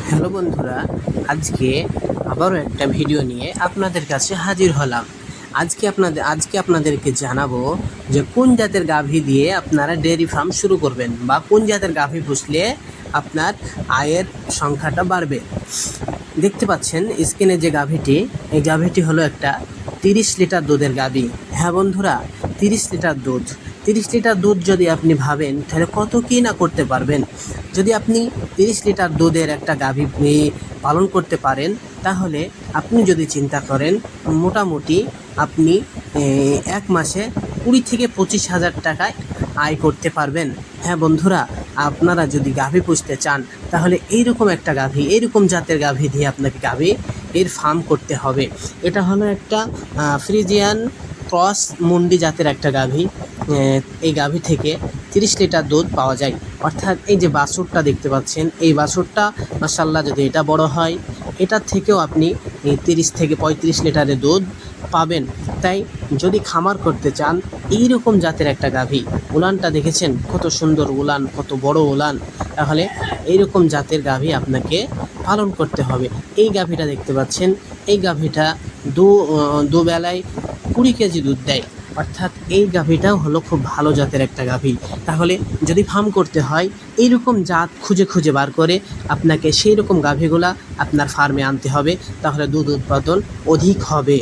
Hello বন্ধুরা, আজকে আবারও একটা ভিডিও নিয়ে আপনাদের কাছে হাজির হলাম। আজকে আপনাদেরকে জানাবো যে কোন জাতের গাভী দিয়ে আপনারা ডেয়ারি ফার্ম শুরু করবেন বা কোন জাতের গাভী পুষলে আপনার আয়ের সংখ্যাটা বাড়বে। দেখতে পাচ্ছেন স্ক্রিনে যে গাভীটি, এই গাভীটি হলো একটা 30 লিটার দুধের গাভী। হ্যাঁ বন্ধুরা, 30 লিটার দুধ। 30 লিটার দুধ যদি আপনি ভাবেন তাহলে কত কী না করতে পারবেন। যদি আপনি 30 লিটার দুধের একটা গাভী পালন করতে পারেন, তাহলে আপনি যদি চিন্তা করেন মোটামুটি আপনি এক মাসে 20 থেকে 25,000 টাকায় আয় করতে পারবেন। হ্যাঁ বন্ধুরা, আপনারা যদি গাভী পুষতে চান তাহলে এইরকম একটা গাভী, এইরকম জাতের গাভী দিয়ে আপনাকে এর ফার্ম করতে হবে। এটা হলো একটা ফ্রিজিয়ান ক্রস মুন্ডি জাতের একটা গাভী। এই গাভী থেকে 30 লিটার দুধ পাওয়া যায়। অর্থাৎ এই যে বাছুরটা দেখতে পাচ্ছেন, এই বাছুরটা মাশাআল্লাহ যদি এটা বড় হয়, এটার থেকেও আপনি 30 থেকে 35 লিটারের দুধ পাবেন। তাই যদি খামার করতে চান এইরকম জাতের একটা গাভী, উলানটা দেখেছেন কত সুন্দর উলান, কত বড় উলান, তাহলে এইরকম জাতের গাভী আপনাকে পালন করতে হবে। এই গাভীটা দেখতে পাচ্ছেন, এই গাভীটা দুবেলায় 20 কেজি দুধ দেয়। অর্থাৎ এই গাভীটাও হলো খুব ভালো জাতের একটা গাভী। তাহলে যদি ফার্ম করতে হয় এইরকম জাত খুঁজে খুঁজে বার করে আপনাকে সেই রকম গাভীগুলা আপনার ফার্মে আনতে হবে, তাহলে দুধ উৎপাদন অধিক হবে।